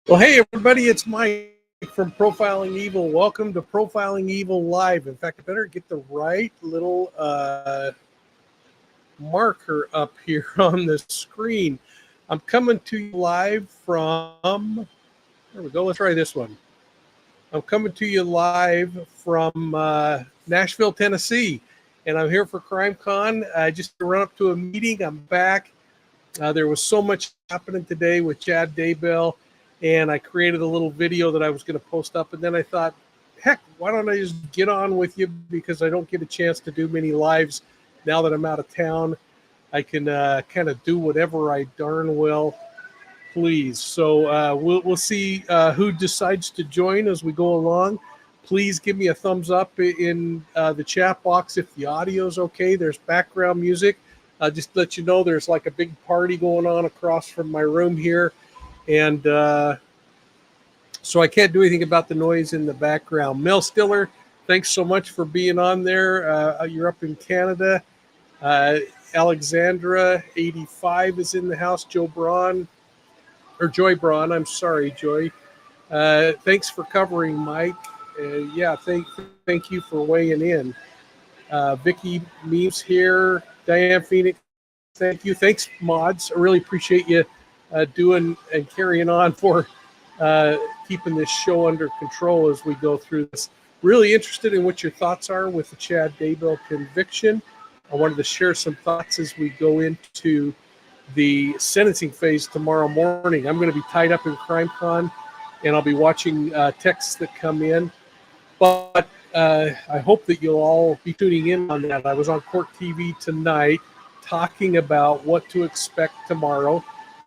Well, hey, everybody, it's Mike from Profiling Evil. Welcome to Profiling Evil Live. In fact, I better get the right little marker up here on the screen. I'm coming to you live from, there we go, let's try this one. I'm coming to you live from Nashville, Tennessee, and I'm here for CrimeCon. I just run up to a meeting. I'm back. There was so much happening today with Chad Daybell. And I created a little video that I was going to post up. And then I thought, heck, why don't I just get on with you? Because I don't get a chance to do many lives now that I'm out of town. I can kind of do whatever I darn well please. So we'll see who decides to join as we go along. Please give me a thumbs up in the chat box if the audio is okay. There's background music. Just to let you know, there's like a big party going on across from my room here. And so I can't do anything about the noise in the background. Mel Stiller, thanks so much for being on there. You're up in Canada. Alexandra, 85, is in the house. Joy Braun, I'm sorry, Joy. Thanks for covering, Mike. Yeah, thank you for weighing in. Vicky Meeves here. Diane Phoenix, thank you. Thanks, mods. I really appreciate you doing and carrying on for keeping this show under control as we go through this. Really interested in what your thoughts are with the Chad Daybell conviction. I wanted to share some thoughts as we go into the sentencing phase tomorrow morning. I'm going to be tied up in CrimeCon, and I'll be watching texts that come in. But I hope that you'll all be tuning in on that. I was on Court TV tonight talking about what to expect tomorrow.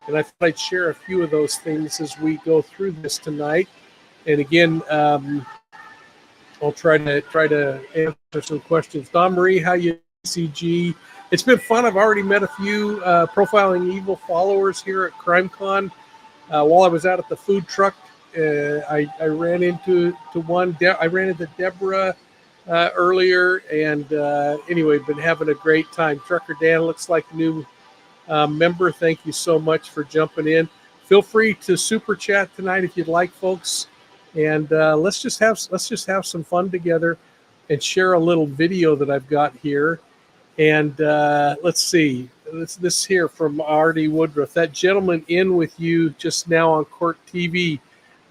And I thought I'd share a few of those things as we go through this tonight. And again, I'll try to answer some questions. Don Marie, how you CG? It's been fun. I've already met a few Profiling Evil followers here at CrimeCon. While I was out at the food truck, I ran into one. I ran into Deborah earlier, and anyway, been having a great time. Trucker Dan looks like a new member. Thank you so much for jumping in. Feel free to super chat tonight if you'd like, folks, and let's just have some fun together and share a little video that I've got here. And let's see, this here from R.D. Woodruff, that gentleman in with you just now on Court TV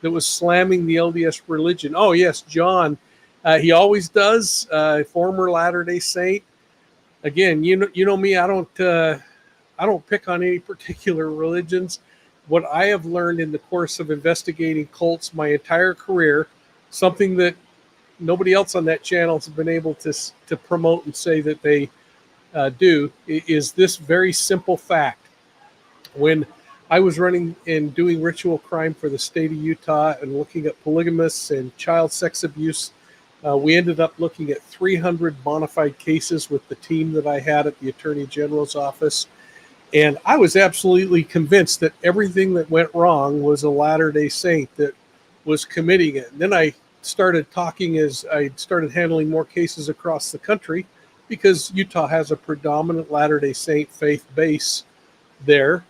that was slamming the LDS religion. Oh yes, John. He always does. Former Latter-day Saint. Again, you know me. I don't pick on any particular religions. What I have learned in the course of investigating cults my entire career, something that nobody else on that channel has been able to promote and say that they do, is this very simple fact. When I was running and doing ritual crime for the state of Utah and looking at polygamists and child sex abuse, we ended up looking at 300 bona fide cases with the team that I had at the Attorney General's office. And I was absolutely convinced that everything that went wrong was a Latter-day Saint that was committing it. And then I started talking as I started handling more cases across the country, because Utah has a predominant Latter-day Saint faith base there.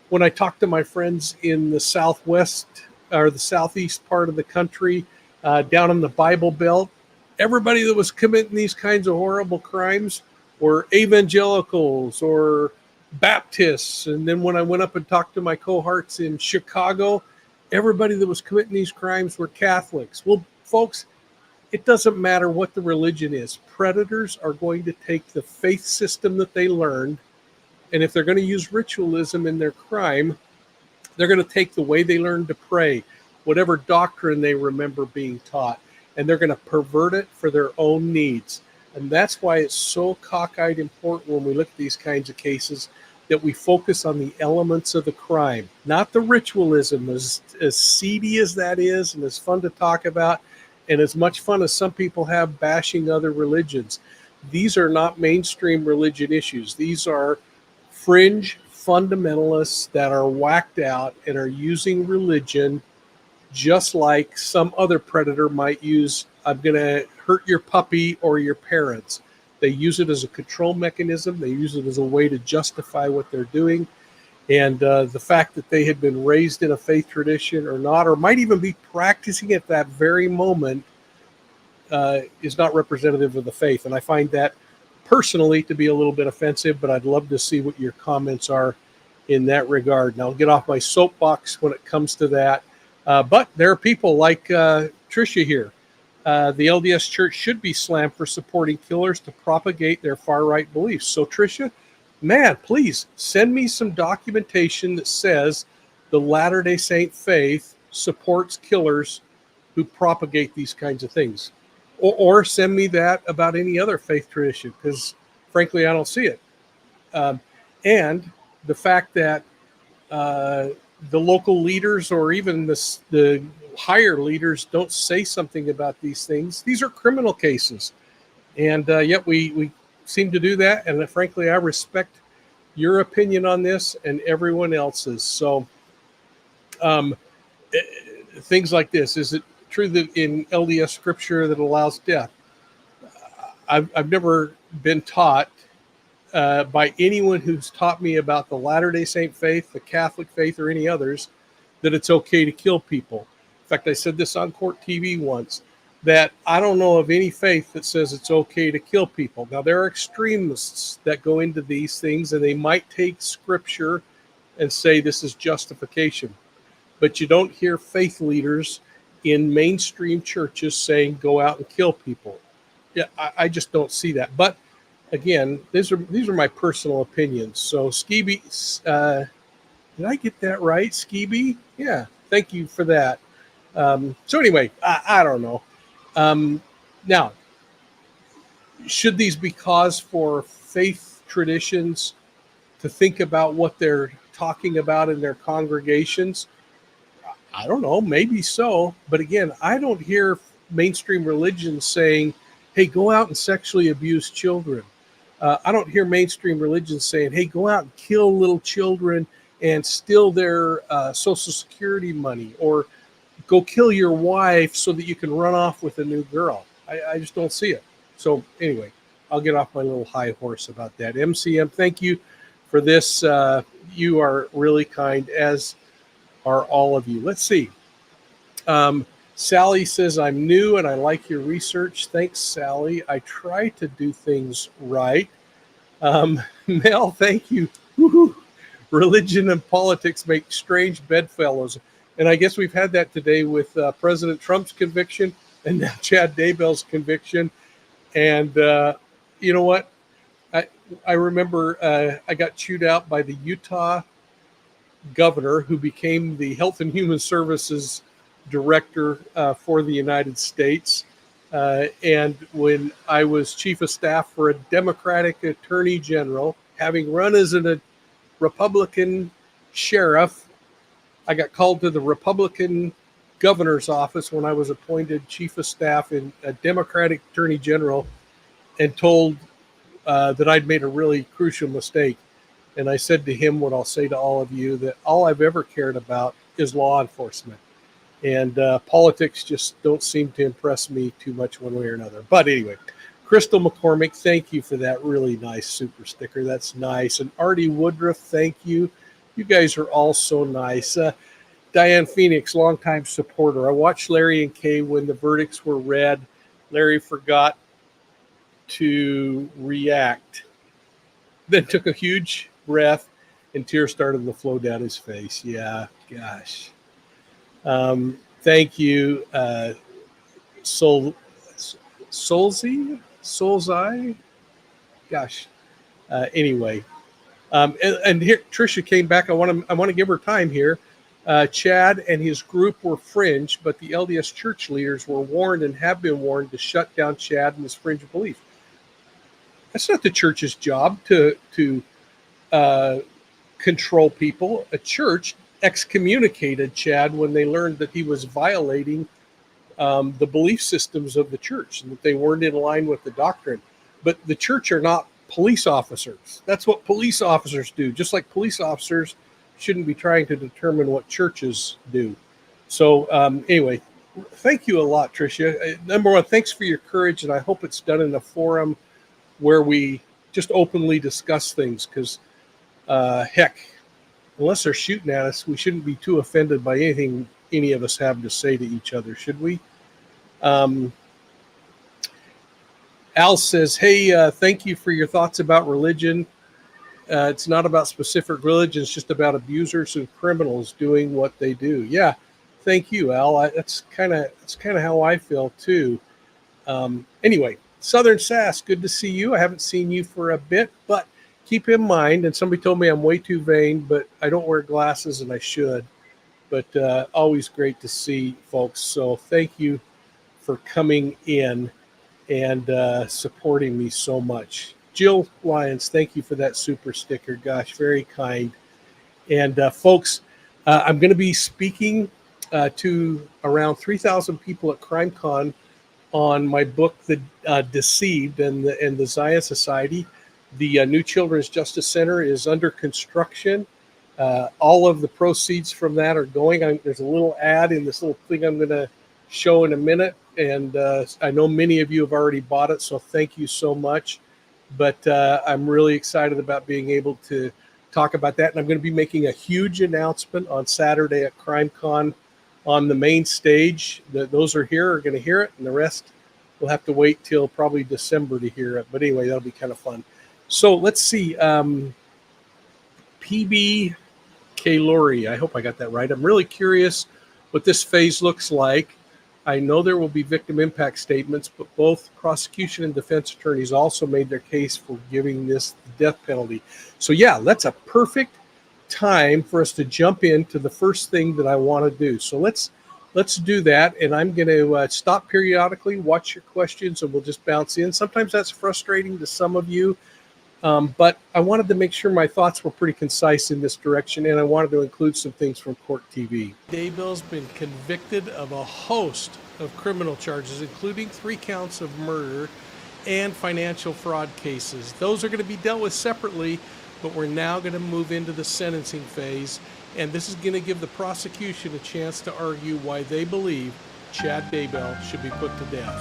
When I talked to my friends in the southwest or the southeast part of the country, down in the Bible Belt, everybody that was committing these kinds of horrible crimes were evangelicals or Baptists. And then when I went up and talked to my cohorts in Chicago, everybody that was committing these crimes were Catholics. Well, folks, it doesn't matter what the religion is. Predators are going to take the faith system that they learned, and if they're going to use ritualism in their crime, they're going to take the way they learned to pray, whatever doctrine they remember being taught, and they're going to pervert it for their own needs. And that's why it's so cockeyed important when we look at these kinds of cases that we focus on the elements of the crime, not the ritualism, as seedy as that is and as fun to talk about, and as much fun as some people have bashing other religions. These are not mainstream religion issues. These are fringe fundamentalists that are whacked out and are using religion just like some other predator might use, I'm going to hurt your puppy or your parents. They use it as a control mechanism. They use it as a way to justify what they're doing. And the fact that they had been raised in a faith tradition or not, or might even be practicing at that very moment, is not representative of the faith. And I find that personally to be a little bit offensive, but I'd love to see what your comments are in that regard. And I'll get off my soapbox when it comes to that. But there are people like Tricia here. The LDS Church should be slammed for supporting killers to propagate their far-right beliefs. So Tricia, man, please send me some documentation that says the Latter-day Saint faith supports killers who propagate these kinds of things. Or send me that about any other faith tradition, because frankly, I don't see it. And the fact that the local leaders or even the higher leaders don't say something about these things. These are criminal cases. And yet we seem to do that. And frankly, I respect your opinion on this and everyone else's. So things like this. Is it true that in LDS scripture that allows death? I've never been taught by anyone who's taught me about the Latter-day Saint faith, the Catholic faith, or any others, that it's okay to kill people. In fact, I said this on Court TV once, that I don't know of any faith that says it's okay to kill people. Now, there are extremists that go into these things, and they might take scripture and say this is justification. But you don't hear faith leaders in mainstream churches saying go out and kill people. Yeah, I just don't see that. But again, these are my personal opinions. So Skeeby, did I get that right? Skeeby? Yeah, thank you for that. So anyway, I don't know. Now, should these be cause for faith traditions to think about what they're talking about in their congregations? I don't know, maybe so. But again, I don't hear mainstream religion saying, hey, go out and sexually abuse children. I don't hear mainstream religion saying, hey, go out and kill little children and steal their Social Security money, or go kill your wife so that you can run off with a new girl. I just don't see it. So anyway, I'll get off my little high horse about that. MCM, thank you for this. You are really kind, as are all of you. Let's see. Sally says, I'm new and I like your research. Thanks, Sally. I try to do things right. Mel, thank you. Woo-hoo. Religion and politics make strange bedfellows. And I guess we've had that today with President Trump's conviction and now Chad Daybell's conviction. And you know what? I remember I got chewed out by the Utah governor who became the Health and Human Services director for the United States. And when I was chief of staff for a Democratic attorney general, having run as a Republican sheriff, I got called to the Republican governor's office when I was appointed chief of staff in a Democratic attorney general, and told that I'd made a really crucial mistake. And I said to him what I'll say to all of you, that all I've ever cared about is law enforcement. And politics just don't seem to impress me too much one way or another. But anyway, Crystal McCormick, thank you for that really nice super sticker. That's nice. And Artie Woodruff, thank you. You guys are all so nice. Diane Phoenix, longtime supporter. I watched Larry and Kay when the verdicts were read. Larry forgot to react, then took a huge breath, and tears started to flow down his face. Yeah, gosh. Thank you, Solzai. Gosh. Anyway, and here Tricia came back. I want to give her time here. Chad and his group were fringe, but the LDS church leaders were warned and have been warned to shut down Chad and his fringe belief. That's not the church's job to control people. A church excommunicated Chad when they learned that he was violating the belief systems of the church and that they weren't in line with the doctrine. But the church are not police officers. That's what police officers do. Just like police officers shouldn't be trying to determine what churches do. So anyway, thank you a lot, Tricia. Number one, thanks for your courage, and I hope it's done in a forum where we just openly discuss things, because heck, unless they're shooting at us, we shouldn't be too offended by anything any of us have to say to each other, should we? Al says, hey, thank you for your thoughts about religion. It's not about specific religion. It's just about abusers and criminals doing what they do. Yeah, thank you, Al. That's kind of how I feel too. Anyway, Southern Sass, good to see you. I haven't seen you for a bit, but keep in mind, and somebody told me I'm way too vain, but I don't wear glasses and I should. But always great to see folks. So thank you for coming in and supporting me so much. Jill Lyons, thank you for that super sticker. Gosh, very kind. And folks, I'm going to be speaking to around 3,000 people at CrimeCon on my book, The Deceived and the Zion Society. The New Children's Justice Center is under construction. All of the proceeds from that are going. There's a little ad in this little thing I'm going to show in a minute. And I know many of you have already bought it, so thank you so much. But I'm really excited about being able to talk about that. And I'm going to be making a huge announcement on Saturday at CrimeCon on the main stage. Those are going to hear it, and the rest will have to wait till probably December to hear it. But anyway, that'll be kind of fun. So let's see. PB Kalori, I hope I got that right. I'm really curious what this phase looks like. I know there will be victim impact statements, but both prosecution and defense attorneys also made their case for giving this the death penalty. So yeah, that's a perfect time for us to jump into the first thing that I want to do. So let's do that, and I'm going to stop periodically, watch your questions, and we'll just bounce in. Sometimes that's frustrating to some of you, but I wanted to make sure my thoughts were pretty concise in this direction, and I wanted to include some things from Court TV. Daybell's been convicted of a host of criminal charges, including 3 counts of murder and financial fraud cases. Those are going to be dealt with separately, but we're now going to move into the sentencing phase, and this is going to give the prosecution a chance to argue why they believe Chad Daybell should be put to death.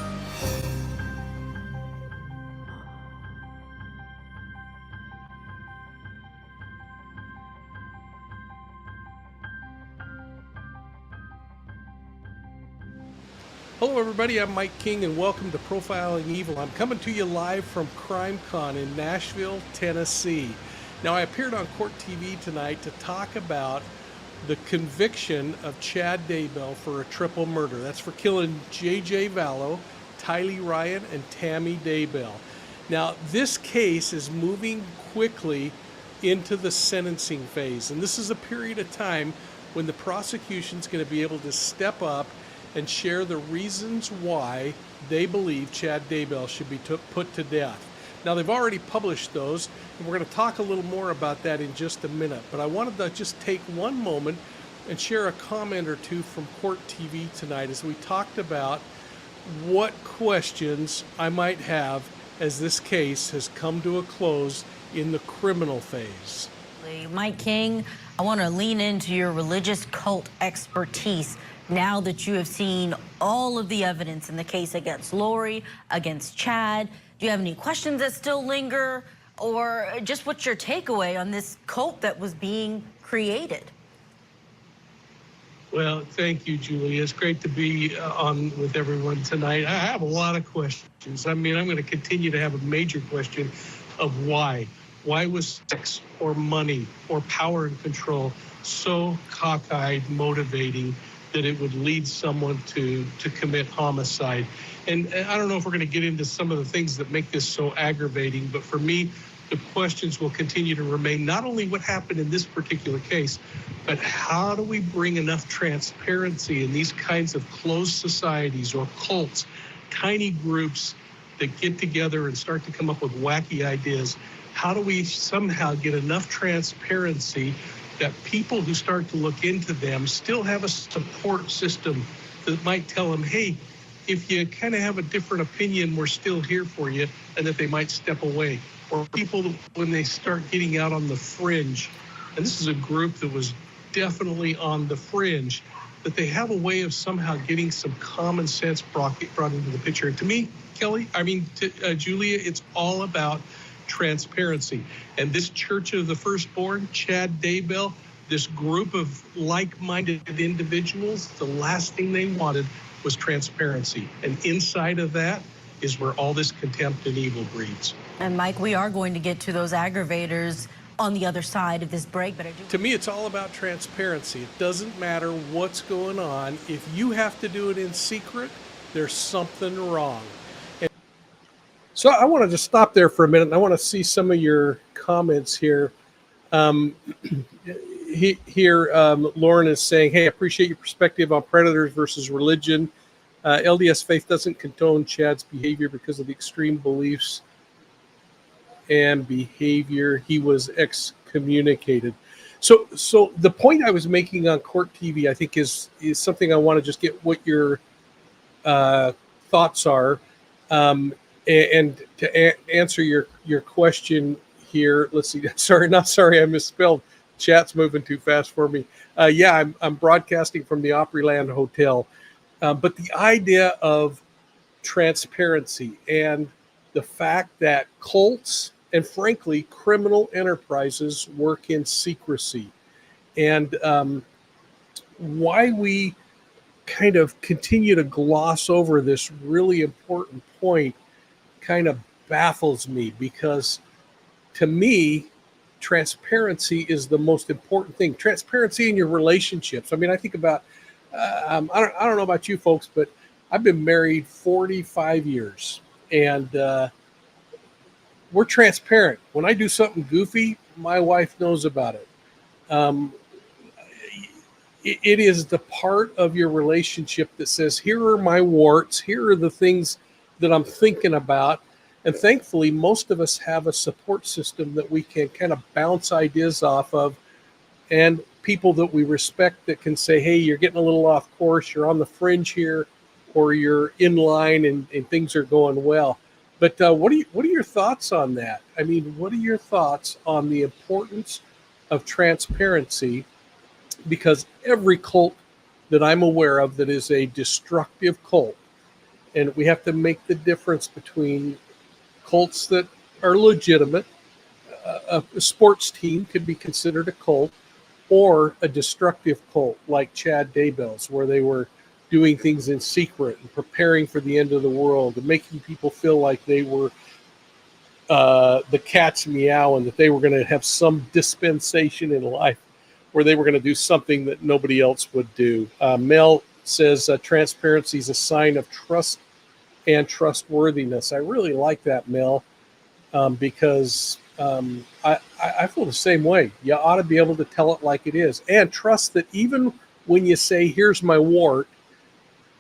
Hello everybody, I'm Mike King and welcome to Profiling Evil. I'm coming to you live from CrimeCon in Nashville, Tennessee. Now I appeared on Court TV tonight to talk about the conviction of Chad Daybell for a triple murder. That's for killing J.J. Vallow, Tylee Ryan, and Tammy Daybell. Now this case is moving quickly into the sentencing phase, and this is a period of time when the prosecution's going to be able to step up and share the reasons why they believe Chad Daybell should be put to death. Now, they've already published those, and we're going to talk a little more about that in just a minute. But I wanted to just take one moment and share a comment or two from Court TV tonight as we talked about what questions I might have as this case has come to a close in the criminal phase. Mike King, I want to lean into your religious cult expertise. Now that you have seen all of the evidence in the case against Lori, against Chad, do you have any questions that still linger? Or just what's your takeaway on this cult that was being created? Well, thank you, Julie. It's great to be on with everyone tonight. I have a lot of questions. I mean, I'm going to continue to have a major question of why. Why was sex or money or power and control so cockeyed, motivating, that it would lead someone to commit homicide? And I don't know if we're going to get into some of the things that make this so aggravating, but for me, the questions will continue to remain not only what happened in this particular case, but how do we bring enough transparency in these kinds of closed societies or cults, tiny groups that get together and start to come up with wacky ideas? How do we somehow get enough transparency that people who start to look into them still have a support system that might tell them, hey, if you kind of have a different opinion, we're still here for you, and that they might step away. Or people, when they start getting out on the fringe, and this is a group that was definitely on the fringe, that they have a way of somehow getting some common sense brought into the picture. And to me, Julia, it's all about transparency. And this Church of the Firstborn, Chad Daybell, this group of like-minded individuals, the last thing they wanted was transparency. And inside of that is where all this contempt and evil breeds. And Mike, we are going to get to those aggravators on the other side of this break, but to me, it's all about transparency. It doesn't matter what's going on. If you have to do it in secret, there's something wrong. And so I want to just stop there for a minute, and I want to see some of your comments here. Lauren is saying, hey, I appreciate your perspective on predators versus religion. LDS faith doesn't condone Chad's behavior because of the extreme beliefs and behavior. He was excommunicated. So the point I was making on Court TV, I think, is something I want to just get what your thoughts are. And to answer your question here, let's see. Sorry, I misspelled. Chat's moving too fast for me. I'm broadcasting from the Opryland Hotel. But the idea of transparency and the fact that cults and, frankly, criminal enterprises work in secrecy, and why we kind of continue to gloss over this really important point kind of baffles me, because to me, transparency is the most important thing. Transparency in your relationships. I mean, I think about, I don't know about you folks, but I've been married 45 years, and we're transparent. When I do something goofy, my wife knows about it. It is the part of your relationship that says, here are my warts, here are the things that I'm thinking about. And thankfully, most of us have a support system that we can kind of bounce ideas off of, and people that we respect that can say, hey, you're getting a little off course, you're on the fringe here, or you're in line and things are going well. But what are your thoughts on that? I mean, what are your thoughts on the importance of transparency? Because every cult that I'm aware of that is a destructive cult, and we have to make the difference between cults that are legitimate. A sports team could be considered a cult, or a destructive cult like Chad Daybell's, where they were doing things in secret and preparing for the end of the world and making people feel like they were the cat's meow, and that they were going to have some dispensation in life where they were going to do something that nobody else would do. Mel says transparency is a sign of trust and trustworthiness. I really like that, Mel, because I feel the same way. You ought to be able to tell it like it is, and trust that even when you say, here's my wart,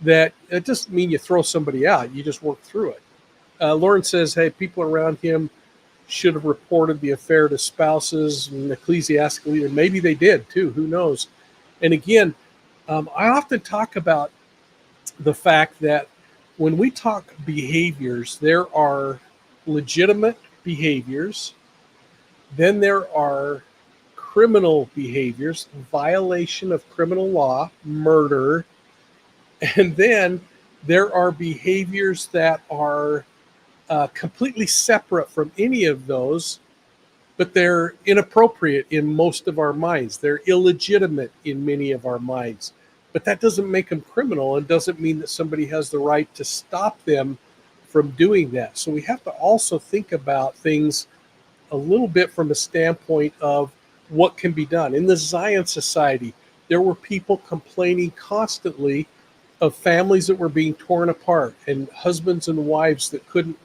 that it doesn't mean you throw somebody out. You just work through it. Lauren says, hey, people around him should have reported the affair to spouses and ecclesiastical leader. Maybe they did too. Who knows? And again, I often talk about the fact that when we talk behaviors, there are legitimate behaviors. Then there are criminal behaviors, violation of criminal law, murder. And then there are behaviors that are completely separate from any of those, but they're inappropriate in most of our minds. They're illegitimate in many of our minds. But that doesn't make them criminal, and doesn't mean that somebody has the right to stop them from doing that. So we have to also think about things a little bit from a standpoint of what can be done. In the Zion Society, there were people complaining constantly of families that were being torn apart, and husbands and wives that couldn't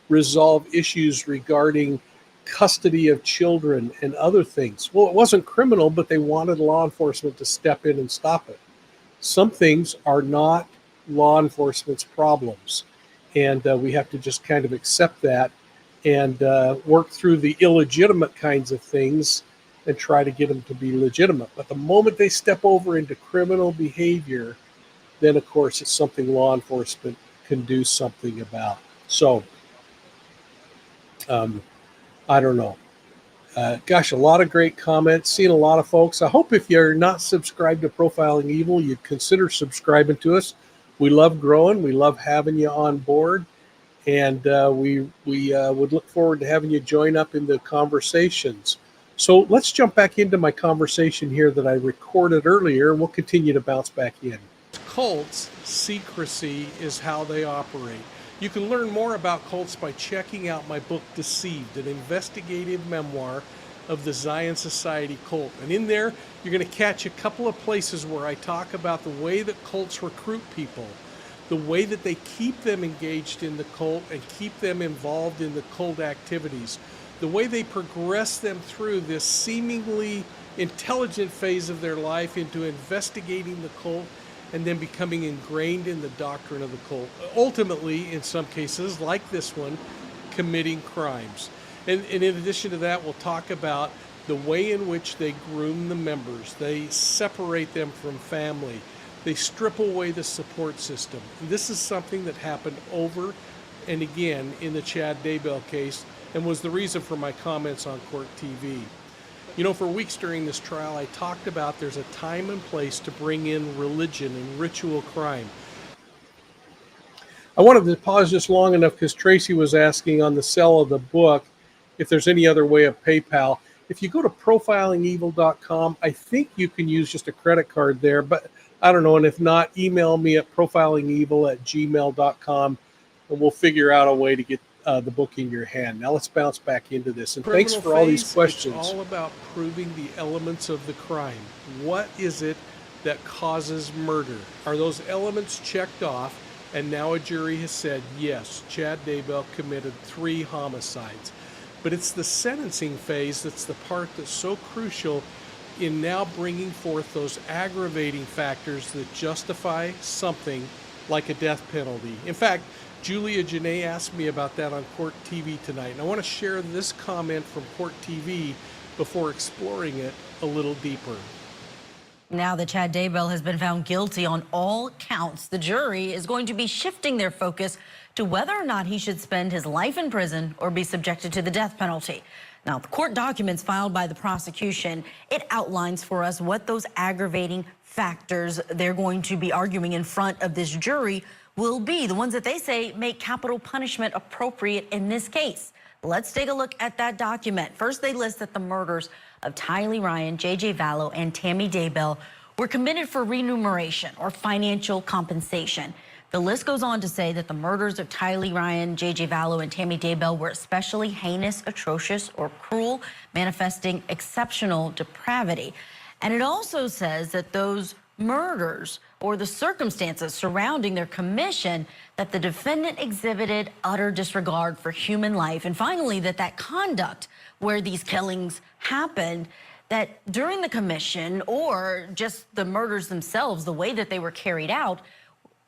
resolve issues regarding custody of children and other things. Well, it wasn't criminal, but they wanted law enforcement to step in and stop it. Some things are not law enforcement's problems, and we have to just kind of accept that and work through the illegitimate kinds of things and try to get them to be legitimate. But the moment they step over into criminal behavior, then of course it's something law enforcement can do something about. So, I don't know. Gosh, a lot of great comments. Seeing a lot of folks. I hope if you're not subscribed to Profiling Evil, you'd consider subscribing to us. We love growing. We love having you on board. And we would look forward to having you join up in the conversations. So let's jump back into my conversation here that I recorded earlier, and we'll continue to bounce back in. Cults, secrecy is how they operate. You can learn more about cults by checking out my book, Deceived, an investigative memoir of the Zion Society cult. And in there, you're going to catch a couple of places where I talk about the way that cults recruit people, the way that they keep them engaged in the cult and keep them involved in the cult activities, the way they progress them through this seemingly intelligent phase of their life into investigating the cult and then becoming ingrained in the doctrine of the cult. Ultimately, in some cases, like this one, committing crimes. And in addition to that, we'll talk about the way in which they groom the members. They separate them from family. They strip away the support system. This is something that happened over and again in the Chad Daybell case and was the reason for my comments on Court TV. You know, for weeks during this trial, I talked about there's a time and place to bring in religion and ritual crime. I wanted to pause just long enough because Tracy was asking on the sale of the book if there's any other way of PayPal. If you go to profilingevil.com, I think you can use just a credit card there, but I don't know. And if not, email me at profilingevil@gmail.com and we'll figure out a way to get the book in your hand. Now let's bounce back into this. And thanks for all these questions. It's all about proving the elements of the crime. What is it that causes murder? Are those elements checked off? And now a jury has said, yes, Chad Daybell committed 3 homicides. But it's the sentencing phase that's the part that's so crucial in now bringing forth those aggravating factors that justify something like a death penalty. In fact, Julia Janae asked me about that on Court TV tonight, and I want to share this comment from Court TV before exploring it a little deeper. Now that Chad Daybell has been found guilty on all counts, the jury is going to be shifting their focus to whether or not he should spend his life in prison or be subjected to the death penalty. Now, the court documents filed by the prosecution, it outlines for us what those aggravating factors they're going to be arguing in front of this jury will be, the ones that they say make capital punishment appropriate in this case. Let's take a look at that document. First, they list that the murders of Tylee Ryan, J.J. Vallow, and Tammy Daybell were committed for remuneration or financial compensation. The list goes on to say that the murders of Tylee Ryan, J.J. Vallow, and Tammy Daybell were especially heinous, atrocious, or cruel, manifesting exceptional depravity. And it also says that those murders or the circumstances surrounding their commission, that the defendant exhibited utter disregard for human life. And finally, that conduct where these killings happened, that during the commission or just the murders themselves, the way that they were carried out,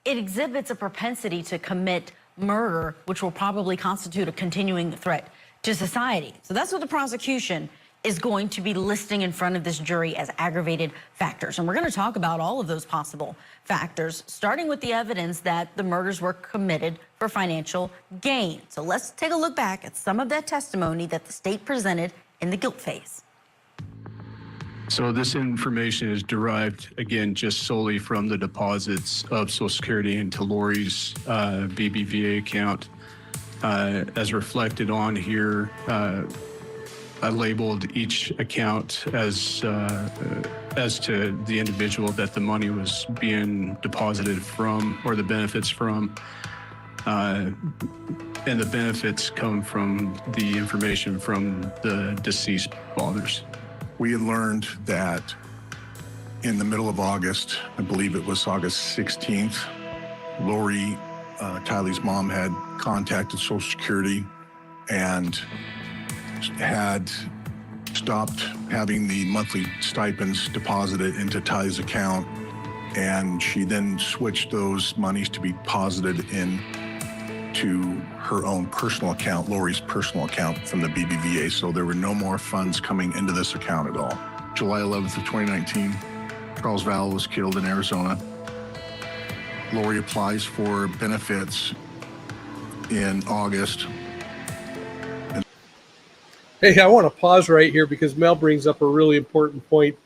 it exhibits a propensity to commit murder, which will probably constitute a continuing threat to society. So that's what the prosecution is going to be listing in front of this jury as aggravated factors. And we're going to talk about all of those possible factors, starting with the evidence that the murders were committed for financial gain. So let's take a look back at some of that testimony that the state presented in the guilt phase. So this information is derived, again, just solely from the deposits of Social Security into Lori's BBVA account. As reflected on here, I labeled each account as to the individual that the money was being deposited from, or the benefits from. And the benefits come from the information from the deceased fathers. We had learned that in the middle of August, I believe it was August 16th, Lori, Tylee's mom, had contacted Social Security and had stopped having the monthly stipends deposited into Tylee's account, and she then switched those monies to be deposited into her own personal account, Lori's personal account from the BBVA. So there were no more funds coming into this account at all. July 11th of 2019, Charles Vallow was killed in Arizona. Lori applies for benefits in August. Hey, I want to pause right here because Mel brings up a really important point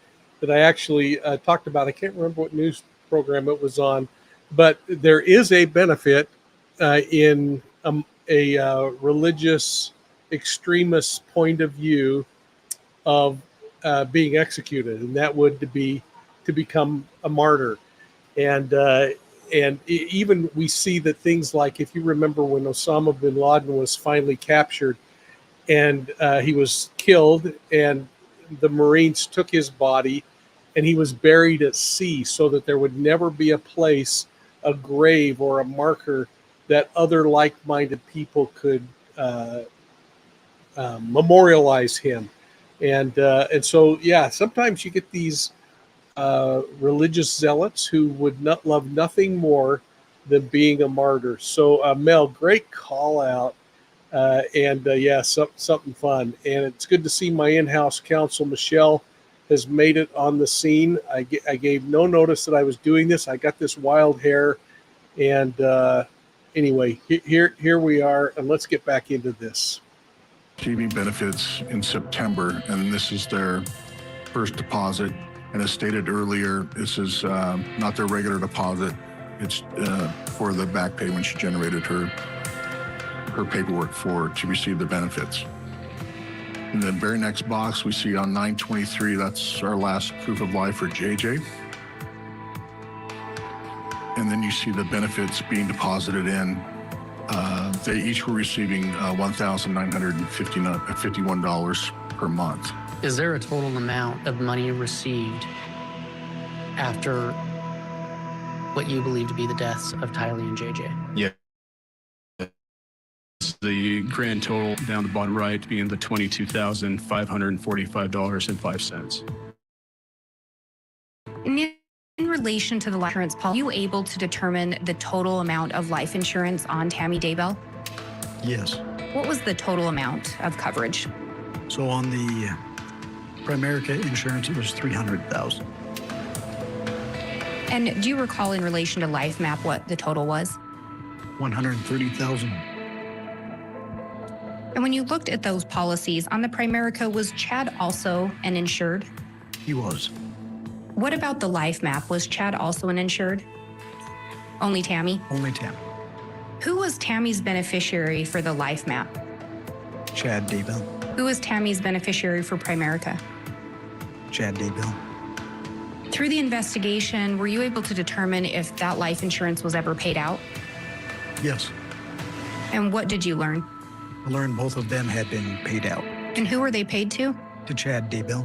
that I actually talked about. I can't remember what news program it was on, but there is a benefit in a religious extremist point of view of being executed, and that would be to become a martyr. And even we see that things like, if you remember when Osama bin Laden was finally captured and he was killed, and the Marines took his body and he was buried at sea so that there would never be a place, a grave or a marker that other like-minded people could memorialize him. And so, yeah, sometimes you get these religious zealots who would not love nothing more than being a martyr. So, Mel, great call out. Yeah, something fun. And it's good to see my in-house counsel, Michelle, has made it on the scene. I gave no notice that I was doing this. I got this wild hair. And anyway, here we are. And let's get back into this. Receiving benefits in September, and this is their first deposit. And as stated earlier, this is not their regular deposit. It's for the back pay when she generated her paperwork to receive the benefits. In the very next box, we see on 9/23, that's our last proof of life for JJ. And then you see the benefits being deposited in. They each were receiving $1,951 per month. Is there a total amount of money received after what you believe to be the deaths of Tylee and JJ? Yeah. The grand total down the bottom right being the $22,545.05. In relation to the life insurance policy, were you able to determine the total amount of life insurance on Tammy Daybell? Yes. What was the total amount of coverage? So on the Primerica insurance, it was $300,000. And do you recall in relation to Life Map what the total was? $130,000. And when you looked at those policies on the Primerica, was Chad also an insured? He was. What about the Life Map? Was Chad also an insured? Only Tammy? Only Tammy. Who was Tammy's beneficiary for the Life Map? Chad Daybell. Who was Tammy's beneficiary for Primerica? Chad Daybell. Through the investigation, were you able to determine if that life insurance was ever paid out? Yes. And what did you learn? I learned both of them had been paid out. And who were they paid to? To Chad Daybell.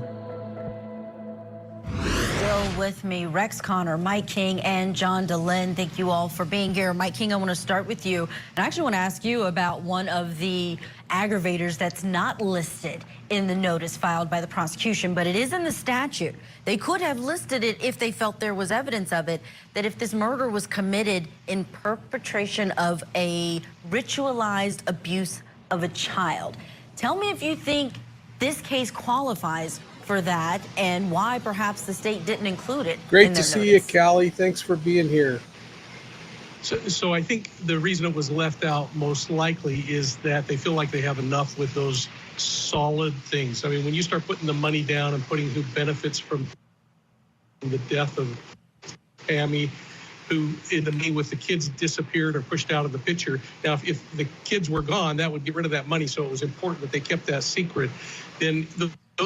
Still with me, Rex Connor, Mike King, and John DeLynn. Thank you all for being here. Mike King, I want to start with you. And I actually want to ask you about one of the aggravators that's not listed in the notice filed by the prosecution, but it is in the statute. They could have listed it if they felt there was evidence of it, that if this murder was committed in perpetration of a ritualized abuse of a child. Tell me if you think this case qualifies for that and why perhaps the state didn't include it. Great to see you, Callie. Thanks for being here. So I think the reason it was left out most likely is that they feel like they have enough with those solid things. I mean, when you start putting the money down and putting who benefits from the death of Tammy, who in the mean with the kids disappeared or pushed out of the picture. Now, if the kids were gone, that would get rid of that money. So it was important that they kept that secret. Then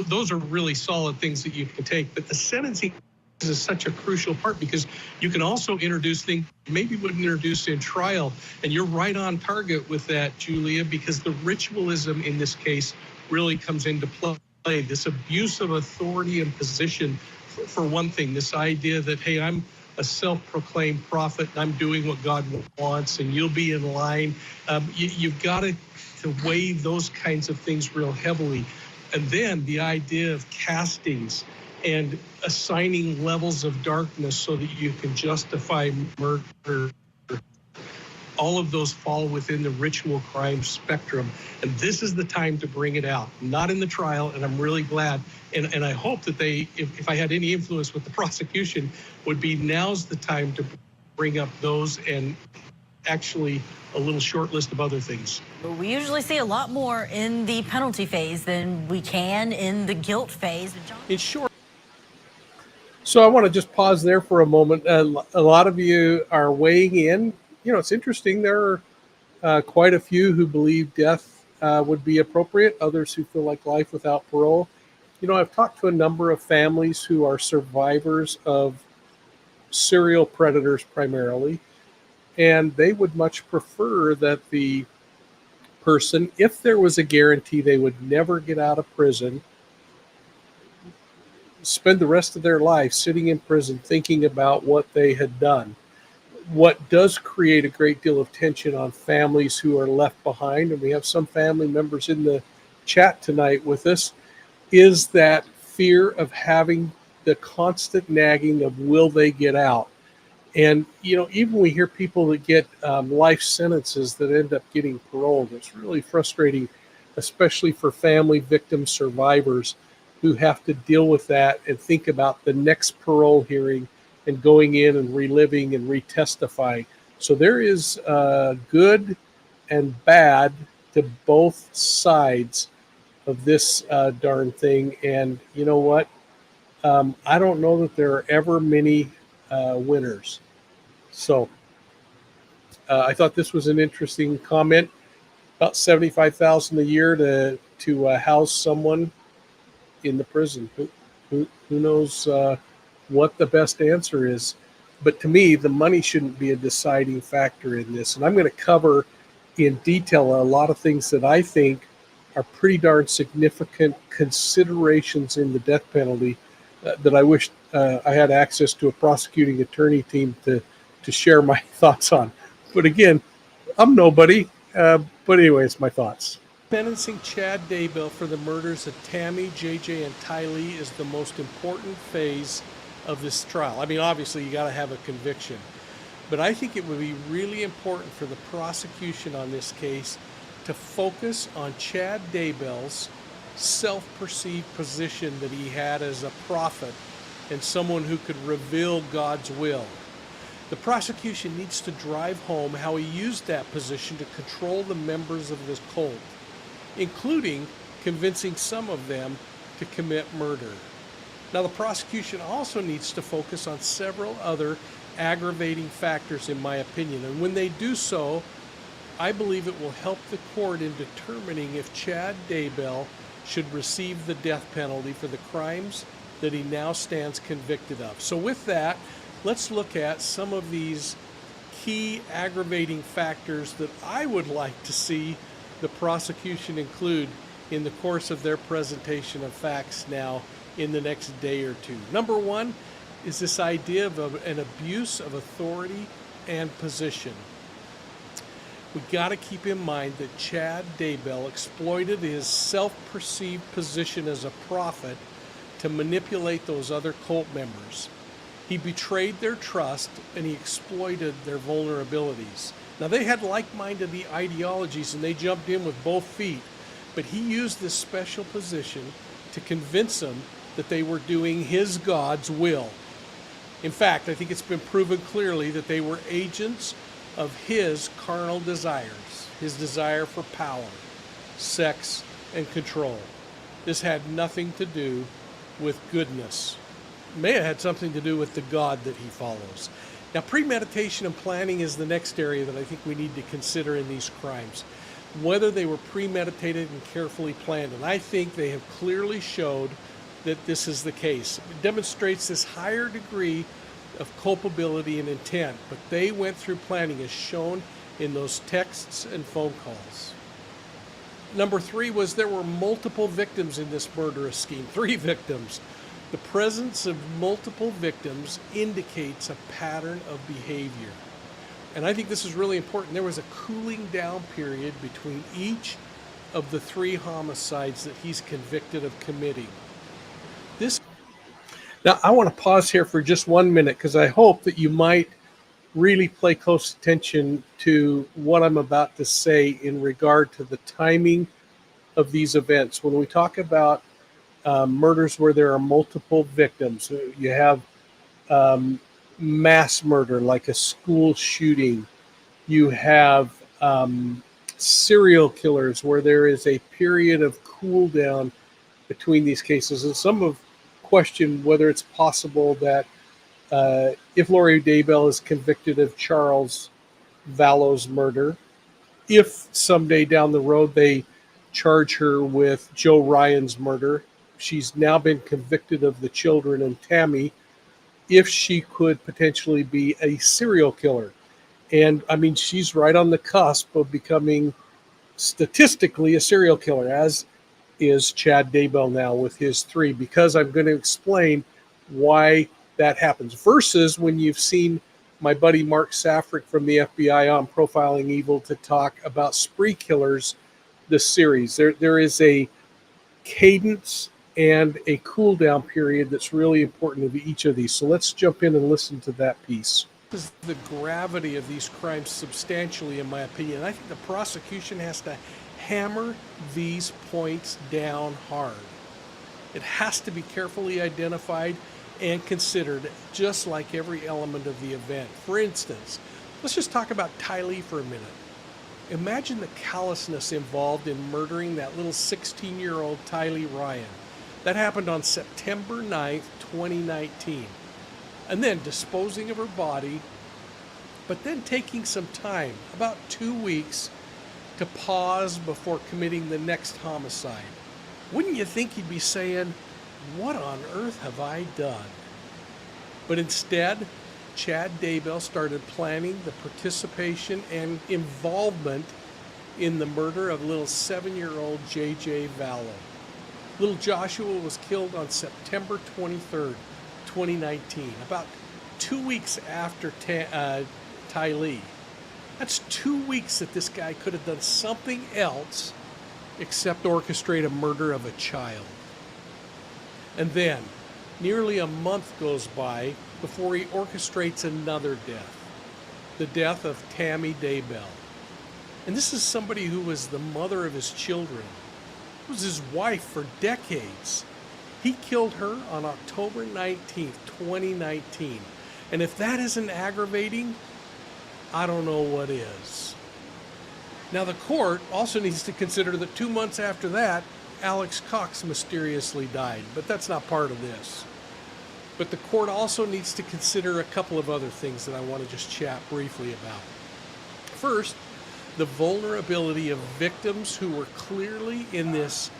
those are really solid things that you can take. But the sentencing is such a crucial part because you can also introduce things you maybe wouldn't introduce in trial. And you're right on target with that, Julia, because the ritualism in this case really comes into play. This abuse of authority and position, for one thing, this idea that, hey, I'm a self-proclaimed prophet and I'm doing what God wants and you'll be in line. You've got to weigh those kinds of things real heavily. And then the idea of castings and assigning levels of darkness so that you can justify murder. All of those fall within the ritual crime spectrum. And this is the time to bring it out, not in the trial. And I'm really glad. And I hope that they, if I had any influence with the prosecution, would be now's the time to bring up those and actually a little short list of other things. We usually see a lot more in the penalty phase than we can in the guilt phase. It's short. So I want to just pause there for a moment. A lot of you are weighing in. You know, it's interesting. There are quite a few who believe death would be appropriate, others who feel like life without parole. I've talked to a number of families who are survivors of serial predators primarily, and they would much prefer that the person, if there was a guarantee they would never get out of prison, spend the rest of their life sitting in prison thinking about what they had done. What does create a great deal of tension on families who are left behind, and we have some family members in the chat tonight with us, is that fear of having the constant nagging of will they get out. And, even we hear people that get life sentences that end up getting paroled. It's really frustrating, especially for family victim survivors who have to deal with that and think about the next parole hearing and going in and reliving and retestifying. So there is good and bad to both sides of this darn thing. And you know what? I don't know that there are ever many winners. So I thought this was an interesting comment. About $75,000 a year to house someone in the prison. Who knows what the best answer is? But to me, the money shouldn't be a deciding factor in this. And I'm going to cover in detail a lot of things that I think are pretty darn significant considerations in the death penalty that I wish I had access to a prosecuting attorney team to share my thoughts on. But again, I'm nobody. But anyway, it's my thoughts. Sentencing Chad Daybell for the murders of Tammy, JJ, and Tylee is the most important phase of this trial. I mean, obviously, you got to have a conviction. But I think it would be really important for the prosecution on this case to focus on Chad Daybell's self-perceived position that he had as a prophet and someone who could reveal God's will. The prosecution needs to drive home how he used that position to control the members of this cult, including convincing some of them to commit murder. Now, the prosecution also needs to focus on several other aggravating factors, in my opinion, and when they do so, I believe it will help the court in determining if Chad Daybell should receive the death penalty for the crimes that he now stands convicted of. So with that, let's look at some of these key aggravating factors that I would like to see the prosecution include in the course of their presentation of facts now in the next day or two. Number one is this idea of an abuse of authority and position. We got to keep in mind that Chad Daybell exploited his self-perceived position as a prophet to manipulate those other cult members. He betrayed their trust and he exploited their vulnerabilities. Now, they had like-minded ideologies and they jumped in with both feet, but he used this special position to convince them that they were doing his God's will. In fact, I think it's been proven clearly that they were agents of his carnal desires, his desire for power, sex, and control. This had nothing to do with goodness. It may have had something to do with the God that he follows. Now, premeditation and planning is the next area that I think we need to consider in these crimes, whether they were premeditated and carefully planned. And I think they have clearly showed that this is the case. It demonstrates this higher degree of culpability and intent, but they went through planning as shown in those texts and phone calls. Number three was there were multiple victims in this murderous scheme, 3 victims. The presence of multiple victims indicates a pattern of behavior. And I think this is really important. There was a cooling down period between each of the 3 homicides that he's convicted of committing. Now, I want to pause here for just 1 minute because I hope that you might really pay close attention to what I'm about to say in regard to the timing of these events. When we talk about murders where there are multiple victims, you have mass murder like a school shooting. You have serial killers where there is a period of cool down between these cases. And some have questioned whether it's possible that if Lori Daybell is convicted of Charles Vallow's murder, if someday down the road they charge her with Joe Ryan's murder, she's now been convicted of the children and Tammy, if she could potentially be a serial killer. And I mean, she's right on the cusp of becoming statistically a serial killer, as is Chad Daybell now with his 3, because I'm going to explain why that happens. Versus when you've seen my buddy Mark Safrick from the FBI on Profiling Evil to talk about spree killers, the series. There is a cadence and a cool down period that's really important of each of these. So let's jump in and listen to that piece. This is the gravity of these crimes substantially, in my opinion. I think the prosecution has to hammer these points down hard. It has to be carefully identified and considered, just like every element of the event. For instance, let's just talk about Tylee for a minute. Imagine the callousness involved in murdering that little 16-year-old Tylee Ryan. That happened on September 9th, 2019. And then disposing of her body, but then taking some time, about 2 weeks, to pause before committing the next homicide. Wouldn't you think you'd be saying, what on earth have I done? But instead, Chad Daybell started planning the participation and involvement in the murder of little 7-year-old JJ Vallow. Little Joshua was killed on September 23rd, 2019, about 2 weeks after Tylee. That's 2 weeks that this guy could have done something else except orchestrate a murder of a child. And then, nearly a month goes by before he orchestrates another death, the death of Tammy Daybell. And this is somebody who was the mother of his children, who was his wife for decades. He killed her on October 19th, 2019. And if that isn't aggravating, I don't know what is. Now, the court also needs to consider that 2 months after that, Alex Cox mysteriously died, but that's not part of this. But the court also needs to consider a couple of other things that I want to just chat briefly about. First, the vulnerability of victims who were clearly in this